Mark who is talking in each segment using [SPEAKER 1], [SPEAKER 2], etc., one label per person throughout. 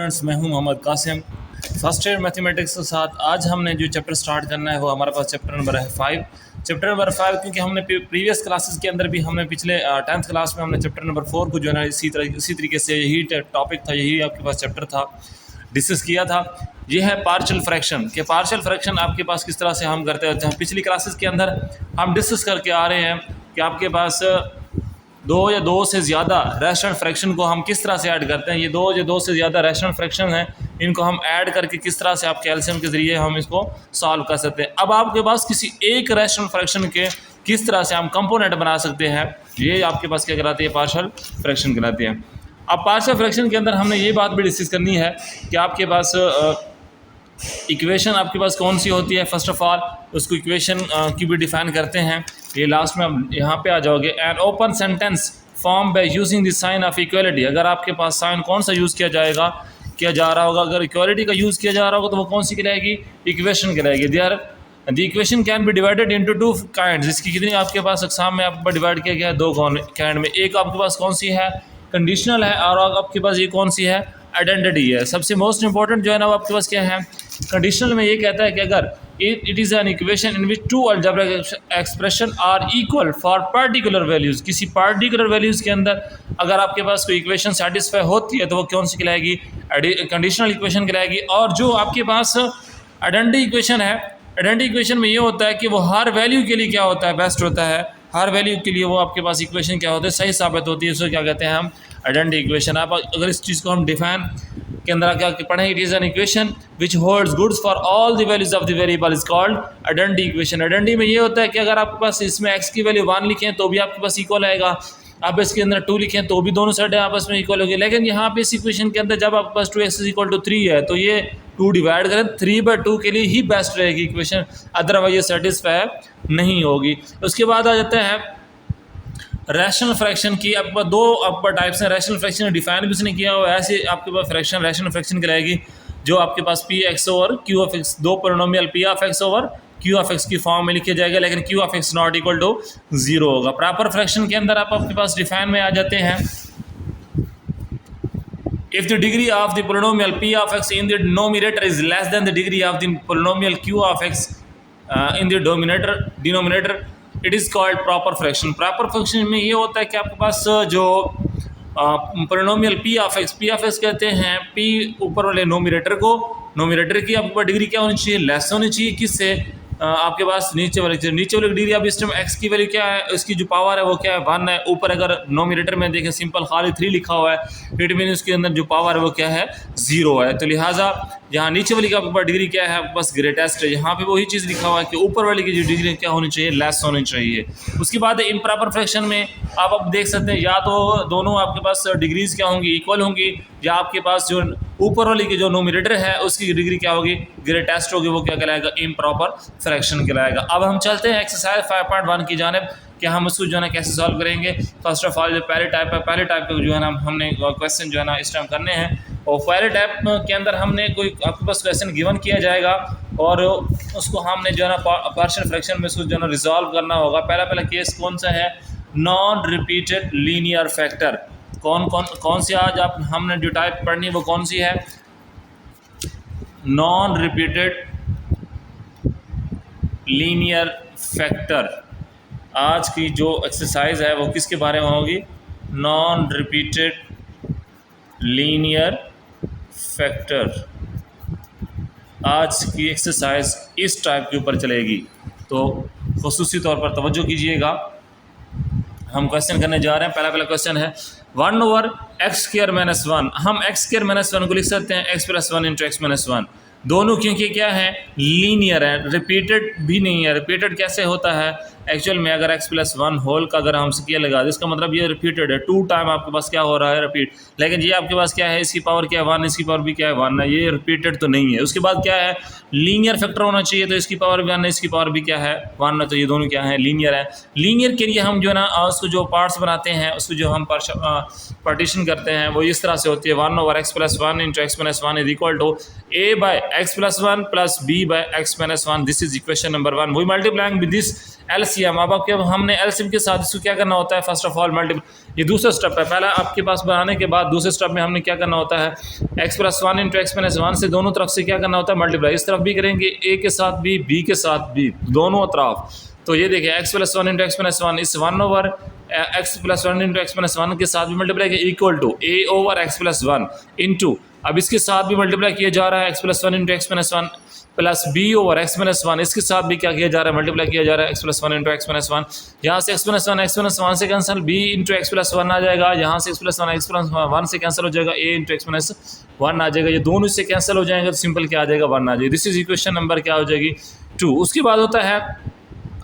[SPEAKER 1] Students, मैं हूं Mohammad Qasim. First year mathematics के साथ आज हमने जो चैप्टर स्टार्ट करना है वो हमारे पास चैप्टर नंबर है 5। चैप्टर नंबर 5 क्योंकि हमने प्रीवियस क्लासेस के अंदर भी हमने पिछले 10th क्लास में हमने चैप्टर नंबर 4 को जो है ना इसी तरीके से यही टॉपिक था, यही आपके पास चैप्टर था, डिस्कस किया था। ये है पार्शियल फ्रैक्शन के पार्शियल फ्रैक्शन आपके पास किस तरह से हम करते होते हैं। पिछली क्लासेस के अंदर हम डिस्कस करके आ रहे हैं कि आपके पास दो या दो से ज़्यादा रैशनल फ्रैक्शन को हम किस तरह से ऐड करते हैं। ये दो या दो से ज़्यादा रैशनल फ्रैक्शन हैं, इनको हम ऐड करके किस तरह से आप कैल्शियम के ज़रिए हम इसको सॉल्व कर सकते हैं। अब आपके पास किसी एक रैशनल फ्रैक्शन के किस तरह से हम कंपोनेंट बना सकते हैं, ये आपके पास क्या कहलाती है, पार्शियल फ्रैक्शन कहलाती है। अब पार्शियल फ्रैक्शन के अंदर हमने ये बात भी डिस्कस करनी है कि आपके पास इक्वेशन आपके पास कौन सी होती है। फर्स्ट ऑफ ऑल उसको इक्वेशन की भी डिफाइन करते हैं। ये लास्ट में हम यहाँ पे आ जाओगे। An open sentence form by using the sign of equality. अगर आपके पास साइन कौन सा यूज़ किया जा रहा होगा, अगर इक्वलिटी का यूज़ किया जा रहा होगा तो वो कौन सी कहलाएगी, इक्वेशन कहलाएगी। The equation can be divided into two kinds. इसकी कितनी आपके पास अक़साम में आपको डिवाइड किया गया है, दो काइंड में। एक आपके पास कौन सी है, कंडीशनल है, और आपके पास ये कौन सी है, आइडेंटिटी है। सबसे मोस्ट इंपॉर्टेंट जो है ना वो आपके पास क्या है, कंडीशनल में ये कहता है कि अगर it is an equation in which two algebraic expression are equal for particular values. किसी पर्टिकुलर वैल्यूज़ के अंदर अगर आपके पास कोई इक्वेशन सेटिस्फाई होती है तो वो कौन सी कहलाएगी, कंडीशनल इक्वेशन कहलाएगी। और जो आपके पास आइडेंटिटी इक्वेशन है, आइडेंटिटी इक्वेशन में ये होता है कि वो हर वैल्यू के लिए क्या होता है, बेस्ट होता है। हर वैल्यू के लिए वो आपके पास इक्वेशन क्या होती है, सही साबित होती है। उसको क्या कहते हैं हम, आइडेंटिटी इक्वेशन। आप अगर इस चीज़ को हम डिफाइन के अंदर क्या पढ़ें, it is an equation which holds goods for all the values of the variable is called identity equation. Identity में ये होता है कि अगर आपके पास इसमें x की वैल्यू 1 लिखें तो भी आपके पास इक्वल आएगा, आप इसके अंदर 2 लिखें तो भी दोनों साइड आपस में इक्वल होगी। लेकिन यहाँ पे इस इक्वेशन के अंदर जब आपके पास 2x = 3 है तो ये 2 डिवाइड करें 3/2 के लिए ही बेस्ट रहेगी इक्वेशन, अदरवाइज ये सेटिस्फाई नहीं होगी। उसके बाद आ जाते हैं रैशनल फ्रैक्शन की। आपके पास दो आपका टाइप्स हैं। रैशनल फ्रैक्शन डिफाइन भी उसने किया हुआ है, ऐसे आपके पास फ्रैक्शन रैशनल फ्रैक्शन कराएगी जो आपके पास Px ओवर Qx, दो पोलिनोमियल Px ओवर Qx की फॉर्म में लिखे जाएगा, लेकिन Qx नॉट इक्वल टू 0 होगा। प्रॉपर फ्रैक्शन के अंदर आपके पास डिफाइन में आ जाते हैं, if the degree of the polynomial p of x in the numerator is less than the degree of the polynomial q of x in the denominator it is called proper fraction। proper fraction में ये होता है कि आपके पास जो polynomial p of x कहते हैं, p ऊपर वाले नोमिनेटर को, नोमिनेटर की आपके पास डिग्री क्या होनी चाहिए, लेस होनी चाहिए। किससे, आपके पास नीचे वाली डिग्री। अब इस टाइम x की वैल्यू क्या है, इसकी जो पावर है वो क्या है, 1 है। ऊपर अगर नोमिनेटर में देखें सिंपल खाली 3 लिखा हुआ है, इट मीन उसके अंदर जो पावर है वो क्या है, 0 है। तो लिहाजा यहाँ नीचे वाली का आपके पास डिग्री क्या है, बस ग्रेटेस्ट है। यहाँ पे वही चीज़ लिखा हुआ है कि ऊपर वाली की जो डिग्री क्या होनी चाहिए, लेस होनी चाहिए। उसके बाद इम्प्रॉपर फ्रैक्शन में आप देख सकते हैं, या तो दोनों आपके पास डिग्रीज क्या होंगी, इक्वल होंगी, या आपके पास जो ऊपर वाली की जो नोमिनेटर है उसकी डिग्री क्या होगी, ग्रेटेस्ट होगी, वो क्या कहलाएगा, इम्प्रॉपर फ्रैक्शन कहलाएगा। अब हम चलते हैं एक्सरसाइज 5.1 की जानिब कि हम उसको जो है ना कैसे सॉल्व करेंगे। फर्स्ट ऑफ ऑल जो पहले टाइप है, पहले टाइप के जो है ना हमने क्वेश्चन जो है ना इस टाइम करने हैं। और पहले टाइप के अंदर हमने कोई आपके पास क्वेश्चन गिवन किया जाएगा और उसको हमने जो है ना पार्शियल फ्रैक्शन में उसको जो है ना रिजॉल्व करना होगा। पहला केस कौन सा है, नॉन रिपीटेड लीनियर फैक्टर। कौन सी आज आप हमने जो टाइप पढ़नी वो कौन सी है, नॉन रिपीटेड लीनियर फैक्टर। आज की जो एक्सरसाइज है वो किसके बारे में होगी, नॉन रिपीटेड लीनियर फैक्टर। आज की एक्सरसाइज इस टाइप के ऊपर चलेगी, तो खुसूसी तौर पर तवज्जो कीजिएगा। हम क्वेश्चन करने जा रहे हैं। पहला क्वेश्चन है 1/x² - 1। हम x² - 1 को लिख सकते हैं x + 1 × x - 1, दोनों क्योंकि क्या है, लीनियर है, रिपीटेड भी नहीं है। रिपीटेड कैसे होता है, एक्चुअल में अगर x + 1 होल का अगर हम किया लगा तो इसका मतलब ये रिपीटेड है, 2 टाइम आपके पास क्या हो रहा है, रिपीट। लेकिन ये आपके पास क्या है, इसकी पावर क्या है, 1, इसकी पावर भी क्या है, 1 है, ये रिपीटेड तो नहीं है। उसके बाद क्या है, लीनियर फैक्टर होना चाहिए, तो इसकी पावर भी 1 है, इसकी पावर भी क्या है, 1 है, तो ये दोनों क्या है, लीनियर है। लीनियर के लिए हम जो है ना उसको जो पार्ट्स बनाते हैं, उसको जो हम पार्टीशन करते हैं वो इस तरह से होती है, 1/x + 1 × x - 1 is equal to a/x + 1 + b/x - 1। This is equation number 1। We multiplying with this LCM. अब आपके हमने एलसीएम के साथ इसको क्या करना होता है, फर्स्ट ऑफ ऑल मल्टीप्लाई, ये दूसरा स्टेप है। पहला आपके पास बनाने के बाद दूसरे स्टेप में हमने क्या करना होता है, x plus one into x minus one से दोनों तरफ से क्या करना होता है, मल्टीप्लाई। इस तरफ भी करेंगे a के साथ भी, b के साथ भी, दोनों तरफ। तो ये देखिए x plus one into x minus one, इस 1 over x plus one into x minus one के साथ भी मल्टीप्लाई किया, equal to a over x plus one into, अब इसके साथ भी मल्टीप्लाई किया जा रहा है x plus one into x minus one plus b over x minus one, इसके साथ भी क्या किया जा रहा है, मल्टीप्लाई किया जा रहा है x plus one into x minus one. यहाँ से एक्स माइनस वन से cancel, B into x plus one आ जाएगा, यहाँ से एक्स प्लस वन से कैंसिल हो जाएगा, A into x minus one आ जाएगा, ये दोनों इससे कैंसिल हो जाएंगे तो सिंपल क्या आ जाएगा, वन आ जाएगा। दिस इज इक्वेशन नंबर क्या हो जाएगी, 2। उसके बाद होता है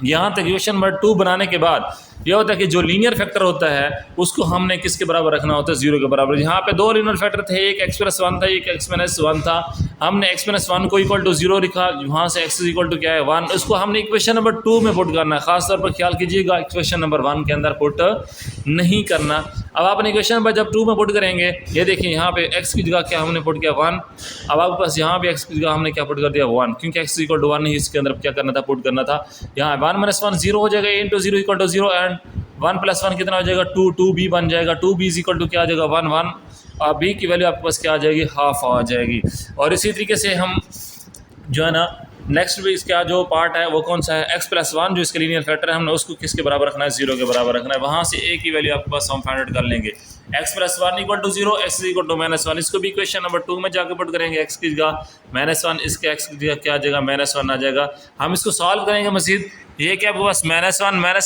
[SPEAKER 1] यहाँ तक इक्वेशन नंबर 2 बनाने के बाद यह होता है कि जो लीनियर फैक्टर होता है उसको हमने किसके बराबर रखना होता है, 0 के बराबर। यहाँ पे दो लीनियर फैक्टर थे, एक एक्स प्लस वन था, एक एक्स माइनस वन था। हमने एक्स माइनस वन को इक्वल टू 0 लिखा, वहाँ से एक्स इक्वल टू क्या है, 1। उसको हमने इक्वेशन नंबर 2 में पुट करना है। खासतौर पर ख्याल कीजिएगा इक्वेशन नंबर 1 के अंदर पुट नहीं करना। अब आपने इक्वेशन नंबर जब 2 में पुट करेंगे, ये देखिए यहाँ पे एक्स की जगह क्या हमने पुट किया, 1। अब आपके पास यहाँ पे एक्स की जगह हमने क्या पुट कर दिया, 1, क्योंकि एक्स इक्वल टू 1 ही इसके अंदर क्या करना था, पुट करना था। यहाँ 1 माइनस 1 0 हो जाएगा, A into 0 equal to 0 and 1 plus 1 कितना हो जाएगा, 2, 2b बन जाएगा, 2b इज इक्वल टू क्या आ जाएगा, 1, 1 और b की वैल्यू आपके पास क्या आ जाएगी, हाफ आ जाएगी। और इसी तरीके से हम जो है ना नेक्स्ट भी इसका जो पार्ट है वो कौन सा है, x प्लस वन जो इसके लीनियर फैक्टर है, हमने उसको किसके बराबर रखना है, 0 के बराबर रखना है। वहाँ से a की वैल्यू आपके पास हम फाइंड आउट कर लेंगे, x plus one equal to 0, x equal to minus one. इसको भी इक्वेशन नंबर 2 में जाकर पुट करेंगे, x की जगह माइनस वन, इसके x की जगह क्या आ जाएगा, माइनस वन आ जाएगा। हम इसको सॉल्व करेंगे मजीद, ये क्या आपके पास माइनस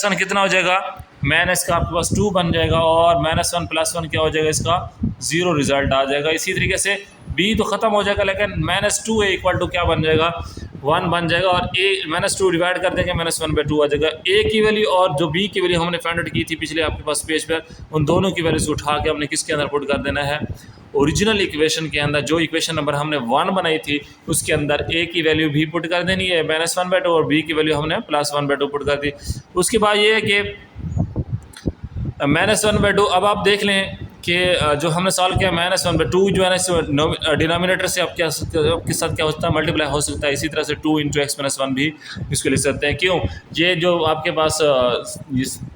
[SPEAKER 1] वन कितना हो जाएगा, माइनस का आपके पास 2 बन जाएगा और माइनस वन प्लस वन क्या हो जाएगा, इसका 0 रिजल्ट आ जाएगा। इसी तरीके से b तो ख़त्म हो जाएगा, लेकिन माइनस 2 ए इक्वल टू क्या बन जाएगा, 1 बन जाएगा और a माइनस 2 डिवाइड कर देंगे, माइनस 1/2 आ जाएगा। a की वैल्यू और जो b की वैल्यू हमने फाइंड आउट की थी पिछले आपके पास पेज पर, उन दोनों की वैल्यूज उठा के हमने किसके अंदर पुट कर देना है, ओरिजिनल इक्वेशन के अंदर। जो इक्वेशन नंबर हमने 1 बनाई थी उसके अंदर a की वैल्यू भी पुट कर देनी है, माइनस 1/2 और b की वैल्यू हमने प्लस 1/2 पुट कर दी। उसके बाद ये है कि माइनस 1/2, अब आप देख लें कि जो हमने सॉल्व किया माइनस 1/2 जो है ना डिनोमिनेटर से आपके साथ क्या होता है, मल्टीप्लाई हो सकता है। इसी तरह से 2 इंटू एक्स माइनस वन भी इसको लिख सकते हैं। क्यों, ये जो आपके पास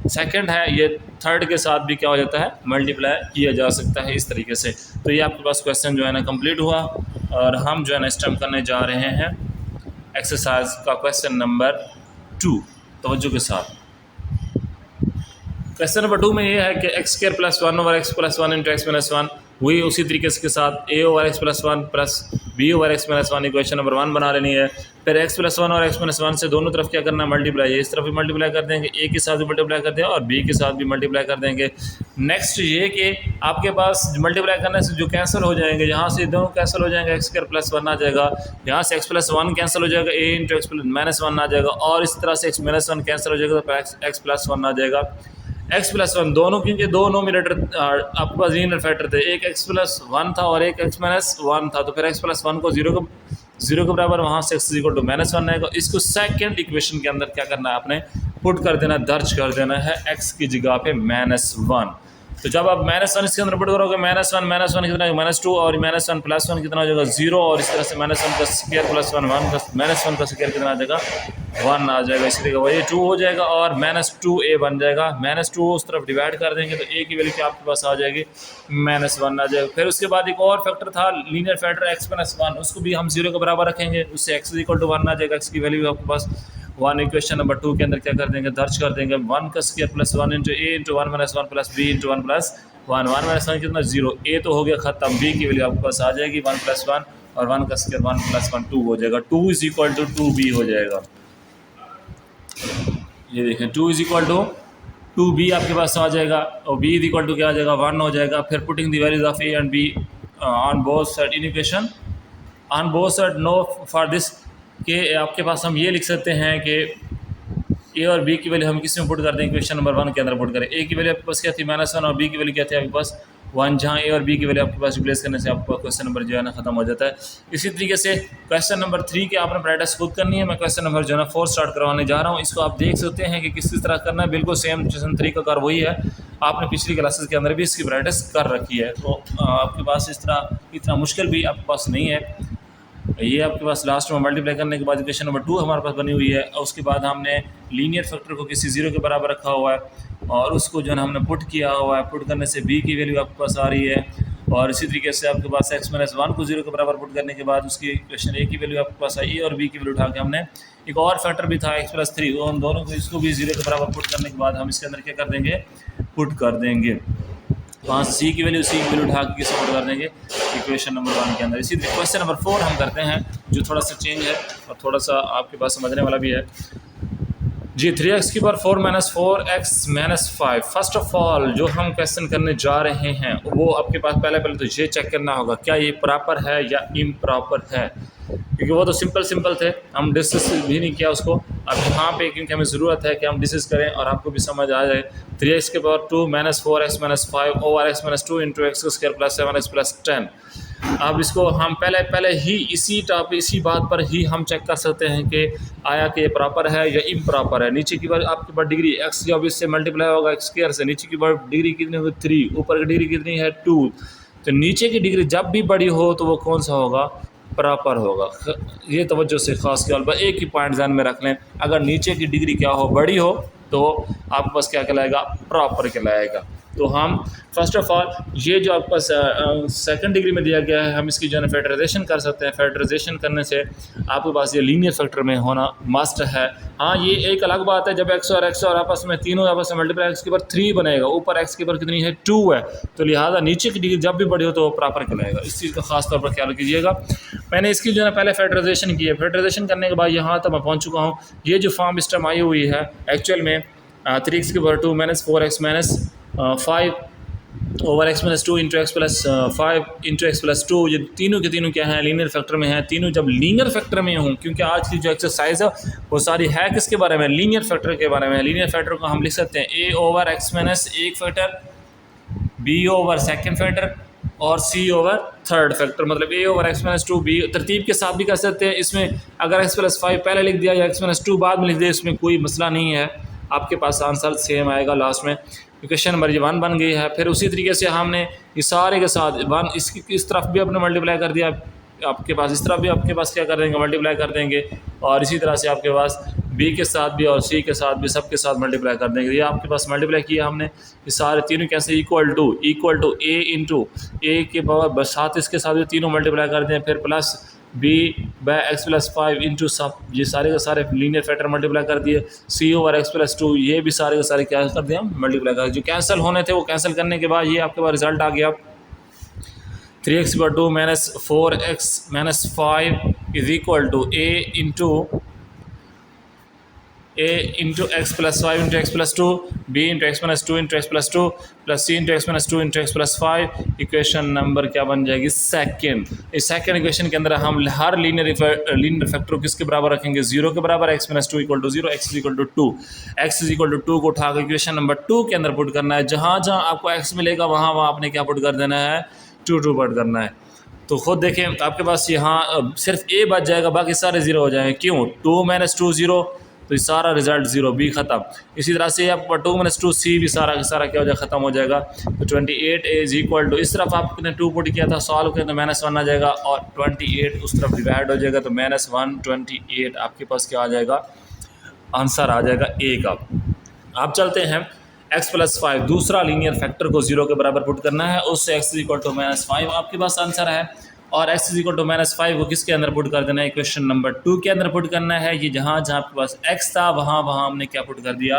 [SPEAKER 1] सेकंड है ये थर्ड के साथ भी क्या हो जाता है, मल्टीप्लाई किया जा सकता है इस तरीके से। तो ये आपके पास क्वेश्चन जो है ना कंप्लीट हुआ और हम जो है ना इस टाइम करने जा रहे हैं एक्सरसाइज का क्वेश्चन नंबर 2। तवज्जो के साथ क्वेश्चन नंबर 2 में ये है कि x square plus 1 over x plus one into x minus one, वही उसी तरीके से के साथ a over x plus one plus b over x minus one equation number 1 बना लेनी है। फिर एक्स प्लस वन और एक्स माइनस वन से दोनों तरफ क्या करना है, मल्टीप्लाई। इस तरफ भी मल्टीप्लाई कर देंगे, a के साथ भी मल्टीप्लाई कर देंगे और b के साथ भी मल्टीप्लाई कर देंगे। नेक्स्ट ये कि आपके पास मल्टीप्लाई करने से जो कैंसिल हो जाएंगे, यहाँ से दोनों कैंसिल हो जाएंगे, एक्स स्क्वायर प्लस 1 आ जाएगा, यहाँ से एक्स प्लस वन कैंसिल हो जाएगा, a into x minus one आ जाएगा और इस तरह से एक्स माइनस वन कैंसिल हो जाएगा तो एक्स प्लस वन आ जाएगा। एक्स प्लस वन दोनों, क्योंकि दो नोमिनेटर आपके पास लीनियर फैक्टर थे, एक एक्स प्लस वन था और एक एक्स माइनस वन था, तो फिर एक्स प्लस वन को 0 के बराबर, वहाँ से x equal to minus one आएगा। इसको सेकंड इक्वेशन के अंदर क्या करना है, आपने पुट कर देना, दर्ज कर देना है एक्स की जगह पे माइनस वन। तो जब आप माइनस वन इसके अंदर पुट करोगे, माइनस वन कितना है, माइनस 2 और माइनस वन प्लस वन कितना हो जाएगा, 0 और इस तरह से माइनस वन का square plus one minus one का स्क्वायर कितना आ जाएगा, 1 आ जाएगा। इसी तरीके वही 2 हो जाएगा और माइनस 2a बन जाएगा। माइनस 2 उस तरफ डिवाइड कर देंगे तो a की वैल्यू क्या आपके पास आ जाएगी, माइनस 1 आ जाएगा। फिर उसके बाद एक और फैक्टर था लीनियर फैक्टर x माइनस 1, उसको भी हम 0 के बराबर रखेंगे, उससे x इक्वल टू 1 आ जाएगा। x की वैल्यू आपके पास 1 इक्वेशन नंबर 2 के अंदर क्या कर देंगे, दर्ज कर देंगे। 1 का square plus 1 into a into 1 minus 1 plus b into 1 plus 1 minus 1 कितना 0, a तो हो गया खत्म, b की वैल्यू आपके पास आ जाएगी 1 प्लस 1 और 1 का स्क्वायर 1 प्लस 1 2 हो जाएगा। 2 इज इक्वल टू 2b हो जाएगा। ये देखें 2 इज इक्वल टू 2b आपके पास आ जाएगा और b इज इक्वल टू क्या आ जाएगा, 1 हो जाएगा। फिर putting the values of a and b on both side in equation on both side no for this, के आपके पास हम ये लिख सकते हैं कि a और b की वैल्यू हम किस में पुट कर दें, इक्वेशन नंबर 1 के अंदर पुट करें। a की वैल्यू आपके पास क्या थी, माइनस 1 और b की वैल्यू क्या थी आपके पास 1, जहाँ a और b की वैल्यू आपके पास रिप्लेस करने से आपका क्वेश्चन नंबर जो है ना खत्म हो जाता है। इसी तरीके से क्वेश्चन नंबर 3 के आपने प्रैक्टिस खुद करनी है। मैं क्वेश्चन नंबर जो है ना 4 स्टार्ट करवाने जा रहा हूँ। इसको आप देख सकते हैं कि किस तरह करना है, बिल्कुल सेम क्वेश्चन 3 का कर वही है, आपने पिछली क्लासेस के अंदर भी इसकी प्रैक्टिस कर रखी है, तो आपके पास इस तरह इतना मुश्किल भी आपके पास नहीं है। ये आपके पास लास्ट में मल्टीप्लाई करने के बाद इक्वेशन नंबर 2 हमारे पास बनी हुई है। और उसके बाद हमने लीनियर फैक्टर को किसी ज़ीरो के बराबर रखा हुआ है और उसको जो है हमने पुट किया हुआ है। पुट करने से b की वैल्यू आपके पास आ रही है और इसी तरीके से आपके पास x माइनस 1 को 0 के बराबर पुट करने के बाद उसकी इक्वेशन a की वैल्यू आपके पास आई। और b की वैल्यू उठा के हमने एक और फैक्टर भी था x प्लस 3, उन दोनों को इसको भी 0 के बराबर पुट करने के बाद हम इसके अंदर क्या कर देंगे, पुट कर देंगे। वहाँ से c की वैल्यू उठा के किसे पुट कर देंगे, इक्वेशन नंबर 1 के अंदर। इसी क्वेश्चन नंबर 4 हम करते हैं जो थोड़ा सा चेंज है और थोड़ा सा आपके पास समझने वाला भी है जी। 3x की power 4 minus 4x minus 5। First of all जो हम क्वेश्चन करने जा रहे हैं वो आपके पास पहले तो ये चेक करना होगा क्या ये प्रॉपर है या इम्प्रॉपर है, क्योंकि वो तो सिंपल थे, हम डिस्कस भी नहीं किया उसको। अब यहाँ पे क्योंकि हमें ज़रूरत है कि हम डिस्कस करें और आपको भी समझ आ जाए। 3x की power 2 minus 4x minus 5 over x minus 2 into x square plus 7x plus 10। अब इसको हम पहले ही इसी बात पर ही हम चेक कर सकते हैं कि आया कि ये प्रॉपर है या इम्प्रॉपर है। नीचे की बार आपके पास डिग्री x जब इससे मल्टीप्लाई होगा x स्क्वायर से, नीचे की बार डिग्री कितनी होगी 3, ऊपर की डिग्री कितनी है 2। तो नीचे की डिग्री जब भी बड़ी हो तो वो कौन सा होगा, प्रॉपर होगा। ये तवज्जो से खास ख्याल पर एक ही पॉइंट ध्यान में रख लें, अगर नीचे की डिग्री क्या हो, बड़ी हो, तो आपके पास क्या कहलाएगा, प्रॉपर कहलाएगा। तो हम फर्स्ट ऑफ ऑल ये जो आपके पास सेकंड डिग्री में दिया गया है हम इसकी जो है फैक्टराइजेशन कर सकते हैं। फैक्टराइजेशन करने से आपके पास ये लीनियर फैक्टर में होना मस्ट है। हाँ, ये एक अलग बात है जब x और आपस में तीनों आपस में मल्टीप्लाई x के ऊपर 3 बनेगा, ऊपर x के ऊपर कितनी है 2 है, तो लिहाजा नीचे की डिग्री जब भी बड़ी हो तो वो प्रॉपर कहलाएगा। इस चीज़ का खास तौर पर ख्याल कीजिएगा। मैंने इसकी जो है पहले फैक्टराइजेशन की है। फैक्टराइजेशन करने के बाद यहाँ तक मैं पहुँच चुका हूँ। ये जो फॉर्म इस टाइम आई हुई है एक्चुअल में 3x की power 2 minus 4x minus 5 over x minus 2 into x plus 5 into x plus 2। ये तीनों के तीनों क्या हैं, लीनियर फैक्टर में हैं। तीनों जब लीनियर फैक्टर में हों, क्योंकि आज की जो एक्सरसाइज है वो सारी है किसके बारे में, लीनियर फैक्टर के बारे में। लीनियर फैक्टर को हम लिख सकते हैं a over x minus 1 factor, b over second factor और c ओवर थर्ड फैक्टर। मतलब a over x minus 2 b तरतीब के साथ भी कर सकते हैं। इसमें अगर x प्लस 5 पहले लिख दिया या x माइनस 2 बाद में लिख दिया, इसमें कोई मसला नहीं है, आपके पास आंसर सेम आएगा लास्ट में। इक्वेशन नंबर 1 बन गई है। फिर उसी तरीके से हमने इस सारे के साथ 1 इस तरफ भी अपने मल्टीप्लाई कर दिया, आपके पास इस तरफ भी आपके पास क्या कर देंगे, मल्टीप्लाई कर देंगे। और इसी तरह से आपके पास b के साथ भी और c के साथ भी सब के साथ मल्टीप्लाई कर देंगे। ये आपके पास मल्टीप्लाई किया हमने, ये सारे तीनों कैसे इक्वल टू a इंटू ए के पावर साथ इसके साथ भी तीनों मल्टीप्लाई कर दें, फिर plus b by x plus 5 into सब, ये सारे के सारे लीनियर फैक्टर मल्टीप्लाई कर दिए। c ओवर एक्स प्लस 2 ये भी सारे के सारे क्या कर दिए, हम मल्टीप्लाई कर, जो कैंसिल होने थे वो कैंसिल करने के बाद ये आपके पास रिजल्ट आ गया 3x पर 2 minus 4x minus 5 is equal to a into x plus 5 into x plus 2, b into x minus 2 into x plus 2 plus c into x minus 2 into x plus 5। Equation number क्या बन जाएगी, second. इस second equation के अंदर हम हर linear factor को किसके बराबर रखेंगे, 0 के बराबर। x minus 2 equal to 0, x is equal to 2, x is equal to 2 को उठा कर इक्वेशन नंबर 2 के अंदर पुट करना है। जहाँ जहाँ आपको x मिलेगा वहाँ वहाँ आपने क्या पुट कर देना है, 2 पुट करना है। तो खुद देखें आपके पास यहाँ सिर्फ a बच जाएगा, बाकी सारे 0 हो जाएंगे। क्यों, 2 माइनस 2 0, तो ये सारा रिजल्ट 0, b ख़त्म। इसी तरह से आप 2 माइनस 2 c भी सारा क्या हो जाएगा, ख़त्म हो जाएगा। तो 28 इज इक्वल टू, इस तरफ आपने 2 पुट किया था, सॉल्व किया तो -1 आ जाएगा और 28 उस तरफ डिवाइड हो जाएगा, तो -128 आपके पास क्या आ जाएगा, आंसर आ जाएगा a का। आप चलते हैं x प्लस 5, दूसरा लीनियर फैक्टर को 0 के बराबर पुट करना है, उससे x इज इक्वल टू -5 आपके पास आंसर है। और x इज इक्वल टू -5 को किसके अंदर पुट कर देना है, इक्वेशन नंबर 2 के अंदर पुट करना है। ये जहाँ जहाँ आपके पास x था वहाँ वहाँ हमने क्या पुट कर दिया,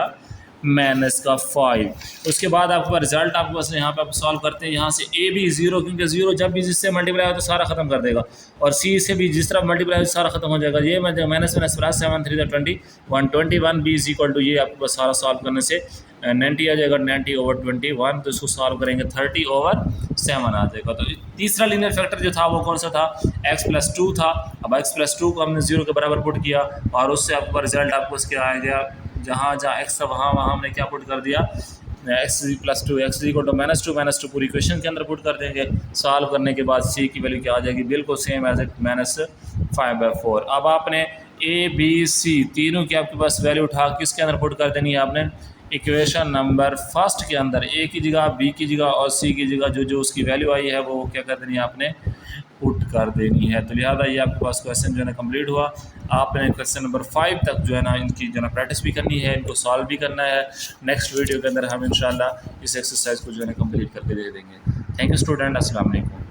[SPEAKER 1] -5। उसके बाद आपके पास रिजल्ट आपके पास यहाँ पे आप सॉल्व करते हैं, यहाँ से a भी 0, क्योंकि 0 जब भी जिससे मल्टीप्लाई हो तो सारा खत्म कर देगा, और c से भी जिस तरह मल्टीप्लाई हो सारा खत्म हो जाएगा। ये minus plus 7 3 21 b is equal to, ये आपके पास सारा सॉल्व करने से 90 आ जाएगा, 90 ओवर 21, तो इसको सॉल्व करेंगे 30 ओवर 7 आ जाएगा। तो तीसरा लीनियर फैक्टर जो था वो कौन सा था, x प्लस 2 था। अब x प्लस 2 को हमने 0 के बराबर पुट किया और उससे आपका रिजल्ट आपको क्या आ गया, जहाँ जहाँ x था वहाँ वहाँ हमने क्या पुट कर दिया, x plus 2, x equal to -2 पूरी इक्वेशन के अंदर पुट कर देंगे। सॉल्व करने के बाद c की वैल्यू क्या आ जाएगी, बिल्कुल सेम एज इट -5/4। अब आपने a b c तीनों की आपके पास वैल्यू उठा किसके अंदर पुट कर देनी है, आपने इक्वेशन नंबर फर्स्ट के अंदर a की जगह b की जगह और c की जगह जो जो उसकी वैल्यू आई है वो क्या कर देनी है आपने पुट कर देनी है। तो लिहाजा ये आपके पास क्वेश्चन जो है ना कंप्लीट हुआ। आपने क्वेश्चन नंबर 5 तक जो है ना इनकी जो है ना प्रैक्टिस भी करनी है, इनको सॉल्व भी करना है। नेक्स्ट वीडियो के अंदर हम इंशाल्लाह इस एक्सरसाइज को जो है ना कंप्लीट करके दे देंगे। थैंक यू स्टूडेंट, अस्सलाम वालेकुम।